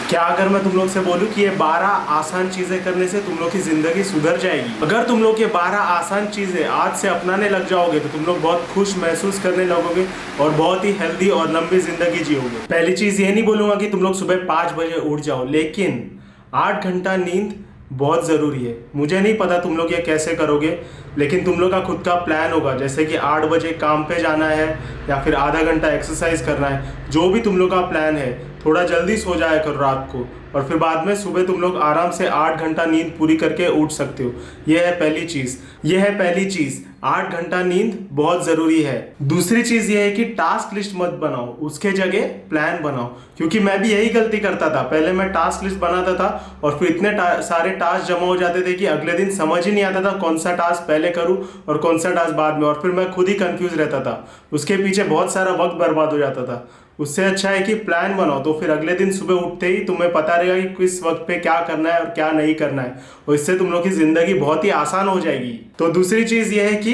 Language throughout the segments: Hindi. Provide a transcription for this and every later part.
क्या अगर मैं तुम लोग से बोलूं कि ये 12 आसान चीजें करने से तुम लोग की जिंदगी सुधर जाएगी? अगर तुम लोग ये 12 आसान चीजें आज से अपनाने लग जाओगे तो तुम लोग बहुत खुश महसूस करने लगोगे और बहुत ही हेल्दी और लंबी जिंदगी जियोगे। पहली चीज ये नहीं बोलूंगा कि तुम लोग सुबह 5 बजे उठ जाओ, लेकिन 8 घंटा नींद बहुत ज़रूरी है। मुझे नहीं पता तुम लोग ये कैसे करोगे, लेकिन तुम लोग का खुद का प्लान होगा, जैसे कि 8 बजे काम पे जाना है या फिर आधा घंटा एक्सरसाइज करना है। जो भी तुम लोग का प्लान है, थोड़ा जल्दी सो जाया करो रात को, और फिर बाद में सुबह तुम लोग आराम से 8 घंटा नींद पूरी करके उठ सकते हो। यह है पहली चीज़। 8 घंटा नींद बहुत ज़रूरी है। दूसरी चीज़ ये है कि टास्क लिस्ट मत बनाओ, उसके जगह प्लान बनाओ। क्योंकि मैं भी यही गलती करता था। पहले मैं टास्क लिस्ट बनाता था और फिर इतने सारे टास्क जमा हो जाते थे कि अगले दिन समझ ही नहीं आता था कौन सा टास्क पहले करूं और कौन सा टास्क बाद में, और फिर मैं खुद ही कंफ्यूज रहता था। उसके पीछे बहुत सारा वक्त बर्बाद हो जाता था। उससे अच्छा है कि प्लान बनाओ, तो फिर अगले दिन सुबह उठते ही तुम्हें पता रहेगा कि किस वक्त पे क्या करना है और क्या नहीं करना है, और इससे तुम लोग की जिंदगी बहुत ही आसान हो जाएगी। तो दूसरी चीज ये है कि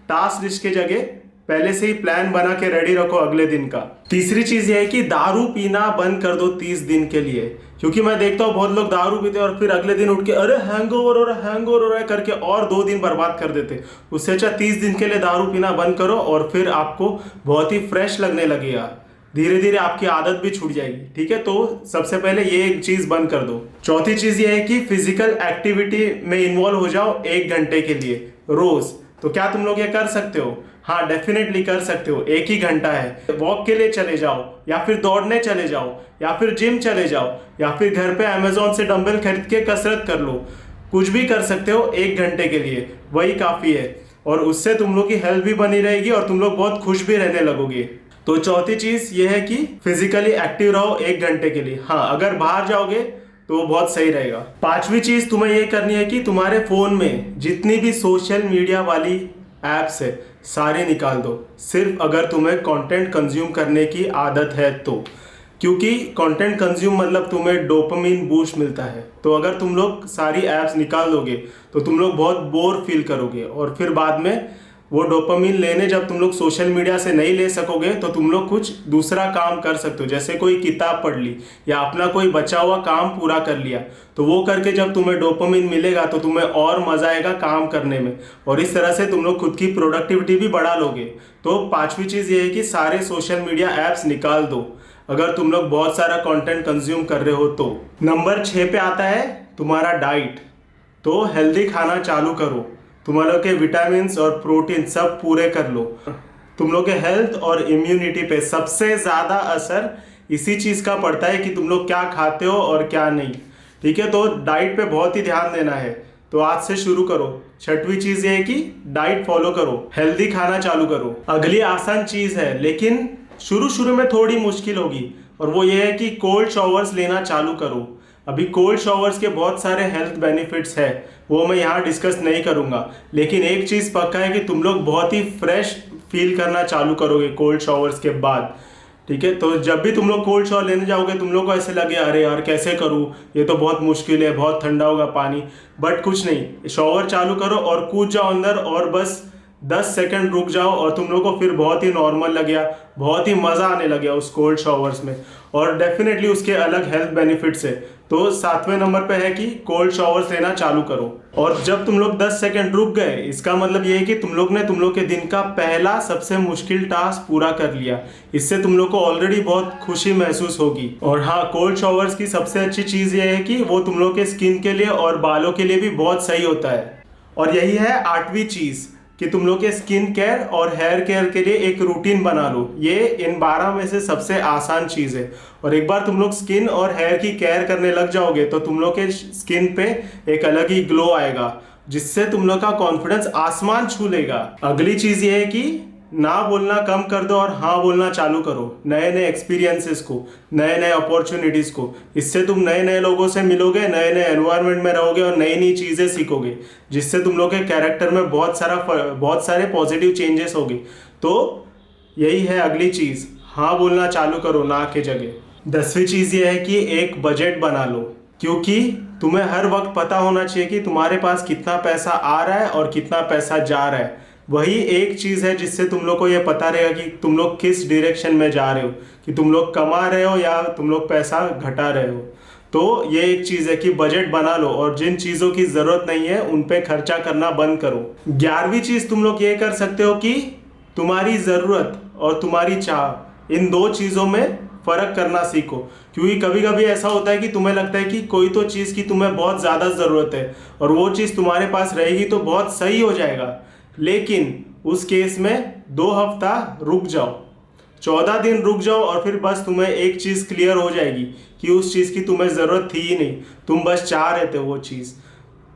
टास्क लिस्ट के जगह पहले से ही प्लान बना के रेडी रखो अगले दिन का। तीसरी चीज ये है कि दारू पीना बंद कर दो 30 दिन के लिए। क्योंकि मैं देखता हूँ बहुत लोग दारू पीते हैं और फिर अगले दिन उठ के अरे हैंगओवर हो रहा है करके और 2 दिन बर्बाद कर देते। उससे अच्छा 30 दिन के लिए दारू पीना बंद करो और फिर आपको बहुत ही फ्रेश लगने लगेगा। धीरे धीरे आपकी आदत भी छूट जाएगी। ठीक है, तो सबसे पहले ये एक चीज बंद कर दो। चौथी चीज ये है कि फिजिकल एक्टिविटी में इन्वॉल्व हो जाओ 1 घंटे के लिए रोज। तो क्या तुम लोग ये कर सकते हो? हाँ, डेफिनेटली कर सकते हो। 1 ही घंटा है, वॉक के लिए चले जाओ या फिर दौड़ने चले जाओ या फिर जिम चले जाओ या फिर घर पे अमेजोन से डंबल खरीद के कसरत कर लो। कुछ भी कर सकते हो 1 घंटे के लिए, वही काफी है। और उससे तुम लोग की हेल्थ भी बनी रहेगी और तुम लोग बहुत खुश भी रहने लगोगे। तो चौथी चीज ये है कि फिजिकली एक्टिव रहो 1 घंटे के लिए। हाँ, अगर बाहर जाओगे तो बहुत सही रहेगा। पांचवी चीज तुम्हें ये करनी है कि तुम्हारे फोन में जितनी भी सोशल मीडिया वाली एप्स है सारी निकाल दो, सिर्फ अगर तुम्हें कंटेंट कंज्यूम करने की आदत है तो। क्योंकि कंटेंट कंज्यूम मतलब तुम्हें डोपामिन बूस्ट मिलता है। तो अगर तुम लोग सारी एप्स निकाल दोगे तो तुम लोग बहुत बोर फील करोगे, और फिर बाद में वो डोपामिन लेने जब तुम लोग सोशल मीडिया से नहीं ले सकोगे तो तुम लोग कुछ दूसरा काम कर सकते हो, जैसे कोई किताब पढ़ ली या अपना कोई बचा हुआ काम पूरा कर लिया। तो वो करके जब तुम्हें डोपामिन मिलेगा तो तुम्हें और मजा आएगा काम करने में, और इस तरह से तुम लोग खुद की प्रोडक्टिविटी भी बढ़ा लोगे। तो पांचवी चीज ये है कि सारे सोशल मीडिया एप्स निकाल दो अगर तुम लोग बहुत सारा कंटेंट कंज्यूम कर रहे हो तो। नंबर 6 पे आता है तुम्हारा डाइट। तो हेल्दी खाना चालू करो, तुम लोग के विटामिन और प्रोटीन सब पूरे कर लो। तुम लोग के हेल्थ और इम्यूनिटी पे सबसे ज़्यादा असर इसी चीज़ का पड़ता है कि तुम लोग क्या खाते हो और क्या नहीं। ठीक है, तो डाइट पे बहुत ही ध्यान देना है। तो आज से शुरू करो। छठवीं चीज़ ये है कि डाइट फॉलो करो, हेल्दी खाना चालू करो। अगली आसान चीज़ है लेकिन शुरू में थोड़ी मुश्किल होगी, और वो ये है कि कोल्ड शॉवर्स लेना चालू करो। अभी कोल्ड शॉवर्स के बहुत सारे हेल्थ बेनिफिट्स है, वो मैं यहाँ डिस्कस नहीं करूँगा, लेकिन एक चीज़ पक्का है कि तुम लोग बहुत ही फ्रेश फील करना चालू करोगे कोल्ड शॉवर्स के बाद। ठीक है, तो जब भी तुम लोग कोल्ड शॉवर लेने जाओगे तुम लोग को ऐसे लगे अरे यार कैसे करूँ, ये तो बहुत मुश्किल है, बहुत ठंडा होगा पानी। बट कुछ नहीं, शॉवर चालू करो और कूद जाओ अंदर और बस 10 सेकंड रुक जाओ और तुम लोग को फिर बहुत ही नॉर्मल लगेगा, बहुत ही मज़ा आने लगेगा उस कोल्ड शॉवर्स में। और डेफिनेटली उसके अलग हेल्थ बेनिफिट्स है। तो 7वें नंबर पे है कि कोल्ड शॉवर्स लेना चालू करो। और जब तुम लोग 10 सेकंड रुक गए, इसका मतलब ये है कि तुम लोग ने तुम लोग के दिन का पहला सबसे मुश्किल टास्क पूरा कर लिया। इससे तुम लोग को ऑलरेडी बहुत खुशी महसूस होगी। और हाँ, कोल्ड शॉवर्स की सबसे अच्छी चीज़ ये है कि वो तुम लोग के स्किन के लिए और बालों के लिए भी बहुत सही होता है। और यही है 8वीं चीज़ कि तुम लोग के स्किन केयर और हेयर केयर के लिए एक रूटीन बना लो। ये इन 12 में से सबसे आसान चीज़ है। और एक बार तुम लोग स्किन और हेयर की केयर करने लग जाओगे तो तुम लोग के स्किन पे एक अलग ही ग्लो आएगा, जिससे तुम लोग का कॉन्फिडेंस आसमान छू लेगा। अगली चीज़ ये है कि ना बोलना कम कर दो और हाँ बोलना चालू करो नए नए एक्सपीरियंसेस को, नए नए अपॉर्चुनिटीज़ को। इससे तुम नए नए लोगों से मिलोगे, नए नए एनवायरनमेंट में रहोगे और नई नई चीज़ें सीखोगे, जिससे तुम लोग के कैरेक्टर में बहुत सारे पॉजिटिव चेंजेस होंगे। तो यही है अगली चीज़, हाँ बोलना चालू करो ना के जगह। 10वीं चीज़ ये है कि एक बजट बना लो, क्योंकि तुम्हें हर वक्त पता होना चाहिए कि तुम्हारे पास कितना पैसा आ रहा है और कितना पैसा जा रहा है। वही एक चीज़ है जिससे तुम लोग को ये पता रहेगा कि तुम लोग किस डायरेक्शन में जा रहे हो, कि तुम लोग कमा रहे हो या तुम लोग पैसा घटा रहे हो। तो ये एक चीज़ है कि बजट बना लो और जिन चीज़ों की ज़रूरत नहीं है उन पे खर्चा करना बंद करो। 11वीं चीज़ तुम लोग ये कर सकते हो कि तुम्हारी ज़रूरत और तुम्हारी चाह, इन दो चीज़ों में फ़र्क करना सीखो। क्योंकि कभी कभी ऐसा होता है कि तुम्हें लगता है कि कोई तो चीज़ की तुम्हें बहुत ज़्यादा ज़रूरत है और वो चीज़ तुम्हारे पास रहेगी तो बहुत सही हो जाएगा, लेकिन उस केस में 2 हफ्ता रुक जाओ, 14 दिन रुक जाओ और फिर बस तुम्हें एक चीज़ क्लियर हो जाएगी कि उस चीज़ की तुम्हें ज़रूरत थी ही नहीं, तुम बस चाह रहे थे वो चीज़।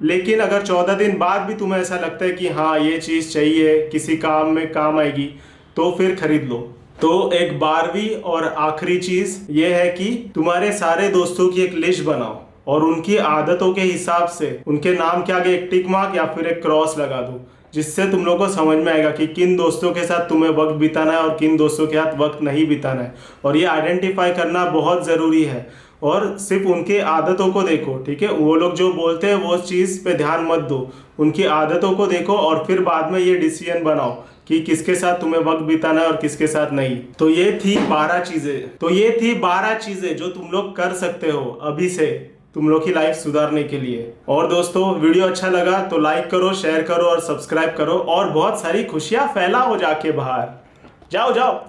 लेकिन अगर 14 दिन बाद भी तुम्हें ऐसा लगता है कि हाँ ये चीज़ चाहिए, किसी काम में काम आएगी, तो फिर खरीद लो। तो एक 12वीं और आखिरी चीज़ ये है कि तुम्हारे सारे दोस्तों की एक लिस्ट बनाओ और उनकी आदतों के हिसाब से उनके नाम के आगे एक टिक मार्क या फिर एक क्रॉस लगा दो, जिससे तुम लोग को समझ में आएगा कि किन दोस्तों के साथ तुम्हें वक्त बिताना है और किन दोस्तों के साथ वक्त नहीं बिताना है। और ये आइडेंटिफाई करना बहुत ज़रूरी है। और सिर्फ उनके आदतों को देखो, ठीक है, वो लोग जो बोलते हैं वो चीज़ पे ध्यान मत दो, उनकी आदतों को देखो और फिर बाद में ये डिसीजन बनाओ कि किसके साथ तुम्हें वक्त बिताना है और किसके साथ नहीं। तो ये थी 12 चीज़ें जो तुम लोग कर सकते हो अभी से तुम लोग की लाइफ सुधारने के लिए। और दोस्तों वीडियो अच्छा लगा तो लाइक करो, शेयर करो और सब्सक्राइब करो और बहुत सारी खुशियां फैलाओ, जाके बाहर जाओ।